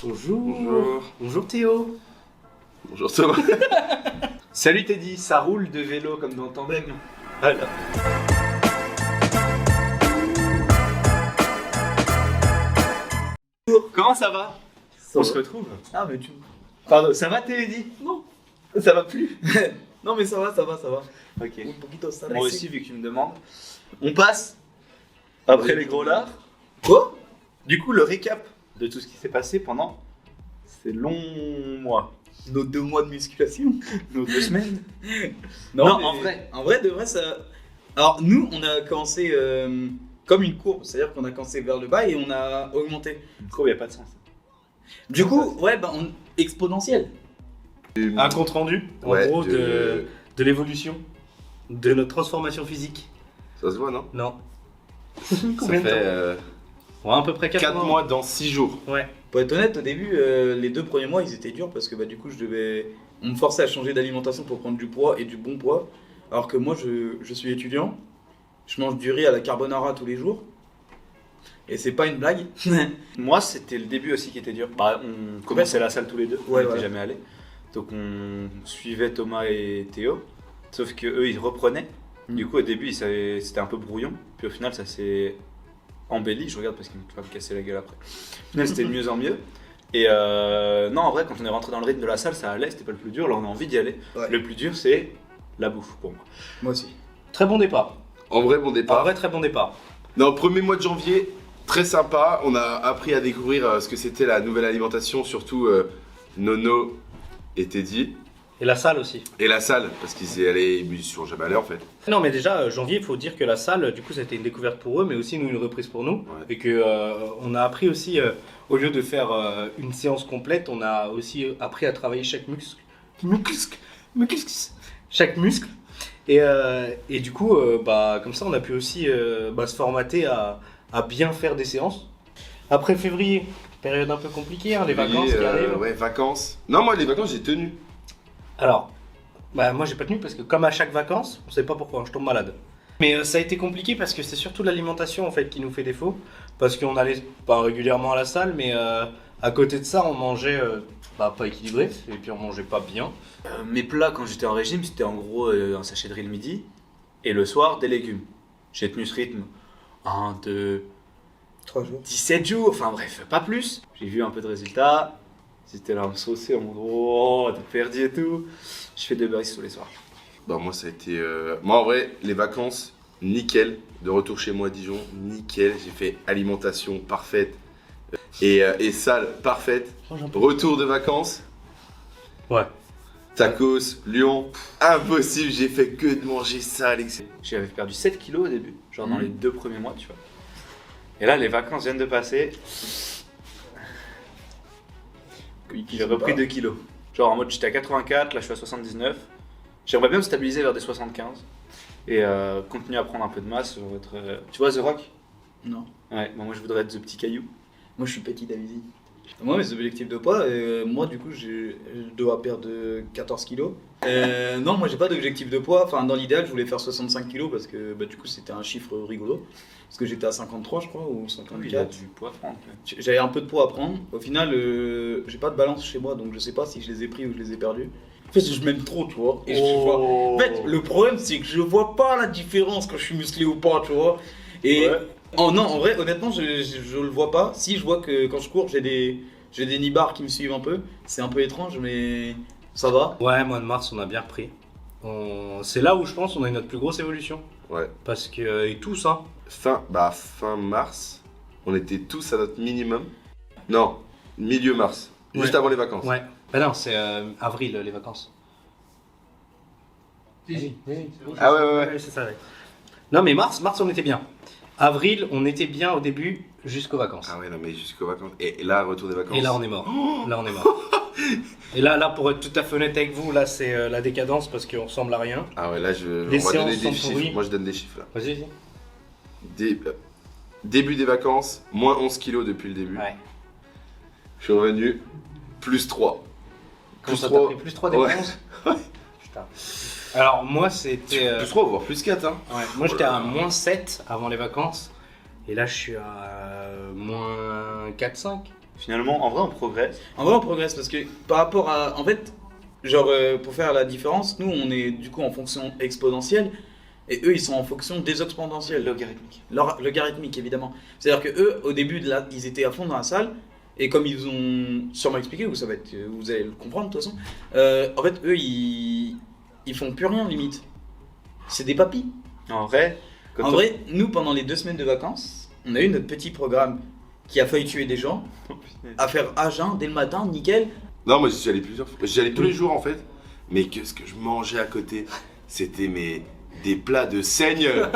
Bonjour. Bonjour. Bonjour Théo. Bonjour Thomas. Salut Teddy, ça roule de vélo comme dans ton bag. Voilà. Comment ça va? On se retrouve. Ah mais tu... Pardon, ça va Teddy? Non. Ça va plus? Non mais ça va. Ok. Un poquito, ça va. Moi aussi, vu que tu me demandes. On passe après les gros lards. Quoi? Du coup, le récap de tout ce qui s'est passé pendant ces longs mois. Nos 2 mois de musculation. Nos 2 semaines. Non, Non, mais en vrai, de vrai, ça... Alors nous, on a commencé comme une courbe. C'est-à-dire qu'on a commencé vers le bas et on a augmenté. Une courbe, il n'y a pas de sens. Du coup, ouais, bah exponentiel. Un compte rendu, en Ouais, gros, de l'évolution, de notre transformation physique. Ça se voit, non? Non. Ça Combien de fait temps? Ouais, à peu près 4 4 mois dans 6 jours. Ouais. Pour être honnête, au début, les 2 premiers mois, ils étaient durs parce que bah, du coup, on me forçait à changer d'alimentation pour prendre du poids et du bon poids. Alors que moi, je suis étudiant, je mange du riz à la carbonara tous les jours. Et c'est pas une blague. Moi, c'était le début aussi qui était dur. Bah, on commençait la salle tous les deux, on Ouais, n'était voilà. jamais allés. Donc on suivait Thomas et Théo, sauf que eux ils reprenaient. Du coup, au début, c'était un peu brouillon, puis au final, ça s'est embelli. Je regarde parce qu'il va me casser la gueule après. Au final, c'était de mieux en mieux. Et non, en vrai, quand on est rentré dans le rythme de la salle, ça allait, c'était pas le plus dur. Là, on a envie d'y aller. Ouais. Le plus dur, c'est la bouffe pour moi. Moi aussi. Très bon départ. En vrai, bon En départ. vrai, très bon départ. Non, premier mois de janvier, très sympa. On a appris à découvrir ce que c'était la nouvelle alimentation, surtout Nono et Teddy. Et la salle aussi. Et la salle, parce qu'ils y sont jamais allés en fait. Non, mais déjà, janvier, il faut dire que la salle, du coup, ça a été une découverte pour eux, mais aussi nous, une reprise pour nous. Ouais. Et que on a appris aussi, au lieu de faire une séance complète, on a aussi appris à travailler chaque muscle. Chaque muscle. Et du coup, bah, comme ça, on a pu aussi se formater à bien faire des séances. Après février, période un peu compliquée, hein, les vacances qui arrivent. Ouais, vacances. Non, moi, les vacances, j'ai tenu. Alors, bah, moi j'ai pas tenu parce que comme à chaque vacances, on sait pas pourquoi, je tombe malade. Mais ça a été compliqué parce que c'est surtout l'alimentation en fait qui nous fait défaut. Parce qu'on allait pas régulièrement à la salle, mais à côté de ça, on mangeait pas équilibré et puis on mangeait pas bien. Mes plats, quand j'étais en régime, c'était en gros un sachet de riz le midi et le soir, des légumes. J'ai tenu ce rythme 1, 2, 3 jours. 17 jours, enfin bref, pas plus. J'ai vu un peu de résultats. J'étais là à me saucer en mode oh, t'as perdu et tout. Je fais 2 burritos tous les soirs. Bah, moi, ça a été. Moi, en vrai, les vacances, nickel. De retour chez moi à Dijon, nickel. J'ai fait alimentation parfaite et salle parfaite. Retour de vacances, Ouais. tacos, Lyon, impossible. J'ai fait que de manger sale, etc. J'avais perdu 7 kilos au début, genre dans les 2 premiers mois, tu vois. Et là, les vacances viennent de passer. J'ai repris 2 kilos. Genre en mode j'étais à 84, là je suis à 79. J'aimerais bien me stabiliser vers des 75 et continuer à prendre un peu de masse. Être, tu vois The Rock? Non. Ouais, moi je voudrais être The Petit Caillou. Moi je suis petit Davidy. Moi mes objectifs de poids, moi du coup je dois perdre 14 kilos. Non, moi j'ai pas d'objectif de poids. Enfin dans l'idéal je voulais faire 65 kilos parce que bah, du coup c'était un chiffre rigolo. Parce que j'étais à 53 je crois ou Il a 54. du poids à prendre. J'avais un peu de poids à prendre. Au final j'ai pas de balance chez moi donc je sais pas si je les ai pris ou je les ai perdus. En fait je m'aime trop tu vois. Et je vois... En fait le problème c'est que je vois pas la différence quand je suis musclé ou pas tu vois. Et Ouais. oh non, en vrai, honnêtement, je le vois pas. Si, je vois que quand je cours, j'ai des nibards qui me suivent un peu. C'est un peu étrange, mais ça va. Ouais, mois de mars, on a bien repris. C'est là où je pense on a eu notre plus grosse évolution. Ouais. Parce que, et tous, hein. Fin mars, on était tous à notre minimum. Non, milieu mars, juste Ouais. avant les vacances. Ouais. Bah non, c'est avril, les vacances. Ah ouais. C'est ça, ouais. Non, mais mars, on était bien. Avril, on était bien au début jusqu'aux vacances. Ah ouais, non, mais jusqu'aux vacances. Et là, retour des vacances. Et là, on est mort. Là, on est mort. Et là, pour être tout à fait honnête avec vous, là, c'est la décadence parce qu'on ressemble à rien. Ah ouais, là, Les on va donner séances des sont chiffres. pourries. Moi, je donne des chiffres là. Vas-y. Début des vacances, moins 11 kilos depuis le début. Ouais. Je suis revenu, plus 3. Quand ça t'a pris plus 3 des Ouais. 11 Putain. Alors, moi, c'était. Plus 3, voire plus 4. Hein. Ouais, moi j'étais à moins 7 avant les vacances et là je suis à moins 4-5. Finalement, en vrai, on progresse. En vrai, on progresse parce que par rapport à. En fait, genre, pour faire la différence, nous, on est du coup en fonction exponentielle et eux, ils sont en fonction désexponentielle. Logarithmique. Logarithmique, évidemment. C'est-à-dire que eux, au début, ils étaient à fond dans la salle et comme ils vous ont sûrement expliqué, vous allez le comprendre de toute façon, en fait, eux, ils font plus rien limite. C'est des papis. En vrai, En vrai, nous, pendant les 2 semaines de vacances, on a eu notre petit programme qui a failli tuer des gens, à faire à jeun dès le matin, nickel. Non, moi j'y suis allé plusieurs fois. J'y allais tous les jours en fait. Mais ce que je mangeais à côté, c'était des plats de seigneur.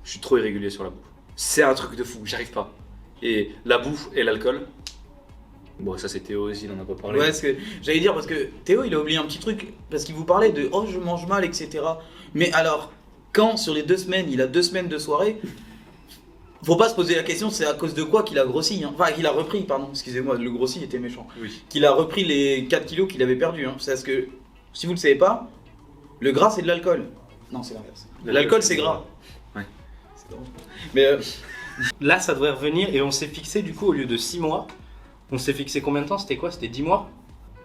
je suis trop irrégulier sur la bouffe. C'est un truc de fou, j'arrive pas. Et la bouffe et l'alcool. Bon, ça c'est Théo aussi, il en a pas parlé. Ouais, ce que j'allais dire parce que Théo, il a oublié un petit truc parce qu'il vous parlait de oh je mange mal, etc. Mais alors, quand sur les 2 semaines, il a 2 semaines de soirée, faut pas se poser la question c'est à cause de quoi qu'il a grossi, hein. Enfin qu'il a repris, pardon, excusez-moi, le grossi était méchant. Oui. Qu'il a repris les 4 kilos qu'il avait perdus, hein. C'est parce que, si vous le savez pas, le gras c'est de l'alcool. Non, c'est l'inverse. L'alcool c'est gras. Ouais. C'est drôle. Mais Là, ça devrait revenir et on s'est fixé du coup au lieu de 6 mois, on s'est fixé combien de temps? C'était quoi? C'était 10 mois?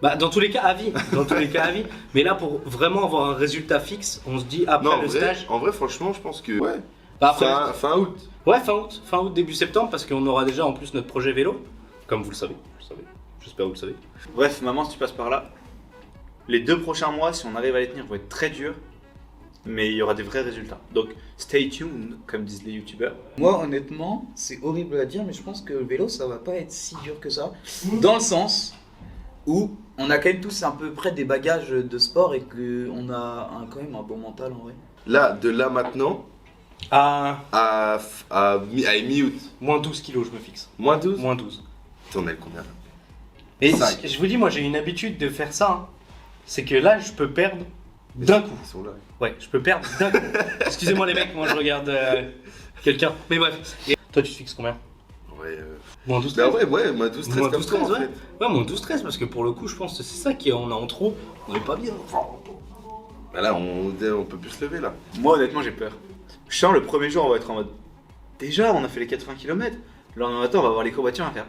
Bah dans tous les cas à vie, dans tous les cas à vie. Mais là pour vraiment avoir un résultat fixe, on se dit après Non, le stage. en vrai, franchement, je pense que. Ouais. Bah, après, Fin août. ouais, fin août, début septembre, parce qu'on aura déjà en plus notre projet vélo, comme vous le savez, j'espère que vous le savez. Bref, maman, si tu passes par là, les 2 prochains mois, si on arrive à les tenir, vont être très durs. Mais il y aura des vrais résultats. Donc, stay tuned, comme disent les youtubeurs. moi honnêtement, c'est horrible à dire, mais je pense que le vélo ça va pas être si dur que ça. Dans le sens où on a quand même tous à peu près des bagages de sport et qu'on a quand même un bon mental en vrai. Là, de là maintenant Ah, à mi-août. moins 12 kilos, je me fixe. Moins 12. Moins 12. T'en as le combien là? Et 5. je vous dis, moi j'ai une habitude de faire ça. Hein. C'est que là, je peux perdre d'un coup. Ils sont là. Ouais, je peux perdre d'un coup. Excusez-moi les mecs, moi je regarde quelqu'un. Mais bref. Et toi, tu te fixes combien? Ouais. Moins 12, Bah 13. ouais, moins 12, 13 Moins comme 12, ça 13, en ouais. fait. Ouais, moins 12, 13, parce que pour le coup, je pense que c'est ça qu'on a en trop. On est pas bien. Bah là, on peut plus se lever là. Moi, honnêtement, j'ai peur. Je sens le premier jour, on va être en mode. Déjà, on a fait les 80 km. Le lendemain matin, on va voir les courbatures, on va faire.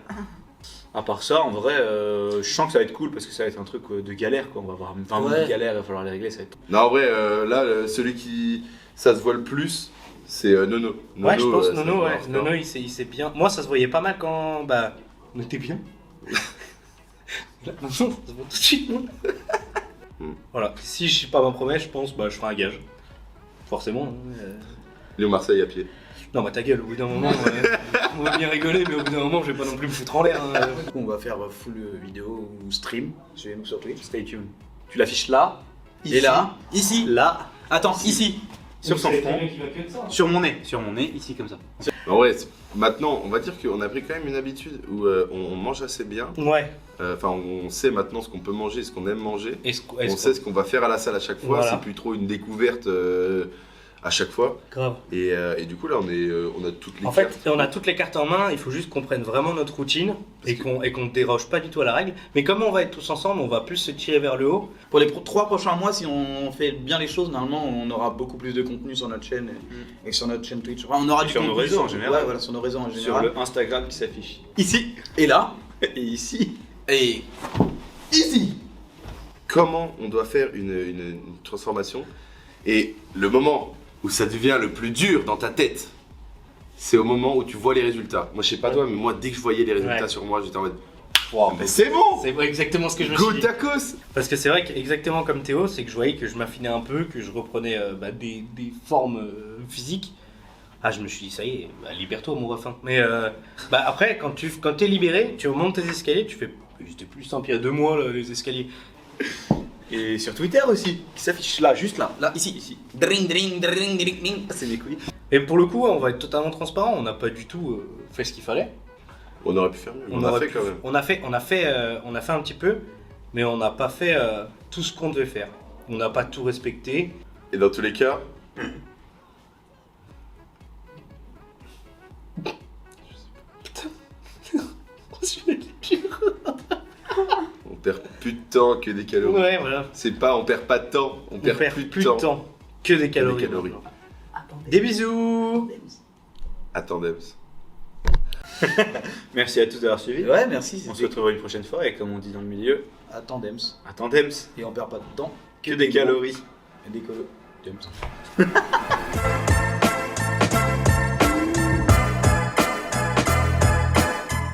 À part ça, en vrai, je sens que ça va être cool parce que ça va être un truc de galère, quoi. On va avoir 20 minutes de galère, il va falloir les régler. Ça va être... Non, en vrai, là, celui qui. Ça se voit le plus, c'est Nono. Ouais, je pense ça Nono, se voit ouais. hardcore. Nono, il s'est bien. Moi, ça se voyait pas mal quand. Bah, on était bien. Là, maintenant, ça se voit tout de suite, non Voilà. Si je suis pas ma promesse, je pense, bah, je ferai un gage. Forcément. Hein, Léo Marseille à pied. Non, bah ta gueule, au bout d'un moment, on va bien rigoler, mais au bout d'un moment, je vais pas non plus me foutre en l'air. Hein. Du coup, on va faire full vidéo ou stream, suivez-nous sur Twitch. Stay tuned. Tu l'affiches là, ici, Et là, ici, là, attends, ici. sur son front, Sur... sur mon nez, ici comme ça. En vrai, maintenant, on va dire qu'on a pris quand même une habitude où on mange assez bien. Ouais. Enfin, on sait maintenant ce qu'on peut manger, ce qu'on aime manger. On Est-ce sait ce qu'on va faire à la salle à chaque fois. Voilà. C'est plus trop une découverte à chaque fois. Grave. Et du coup, là, on a toutes les En cartes. fait, on a toutes les cartes en main, il faut juste qu'on prenne vraiment notre routine et qu'on ne déroge pas du tout à la règle. Mais comme on va être tous ensemble, on va plus se tirer vers le haut. Pour les 3 prochains mois, si on fait bien les choses, normalement, on aura beaucoup plus de contenu sur notre chaîne et sur notre chaîne Twitch. Enfin, on aura Et du sur nos contenu réseaux en général. Ouais, voilà, sur nos réseaux en Sur général. le Instagram qui s'affiche ici Et là, et ici. et ici. Comment on doit faire une transformation. Et le moment où ça devient le plus dur dans ta tête, c'est au moment où tu vois les résultats. Moi, je sais pas toi, mais moi, dès que je voyais les résultats Ouais. sur moi, j'étais en mode Wow. mais c'est bon. C'est exactement ce que je me suis Go dit. tacos. Parce que c'est vrai qu'exactement comme Théo, c'est que je voyais que je m'affinais un peu, que je reprenais des formes physiques. Ah, je me suis dit, ça y est, bah, libère-toi, mon refin. Mais bah, après, quand t'es libéré, tu remontes tes escaliers, tu fais. C'était plus simple il y a 2 mois, là, les escaliers. Et sur Twitter aussi, qui s'affiche là, juste là. Là, ici. Dring, dring, dring, dring, dring. C'est mes couilles. Et pour le coup, on va être totalement transparent, on n'a pas du tout fait ce qu'il fallait. On aurait pu faire mieux. On a aurait fait pu- quand même. On a fait un petit peu, mais on n'a pas fait tout ce qu'on devait faire. On n'a pas tout respecté. Et dans tous les cas, on perd plus de temps que des calories. Ouais, voilà. C'est pas on perd pas de temps, on On perd, plus de temps. que des calories. Des calories. Des bisous. Attends, Debs. Merci à tous d'avoir suivi. Ouais, merci. On se retrouvera une prochaine fois et comme on dit dans le milieu, à Tandems. attendez, Et on perd pas de temps. que des calories. Et des colos. James.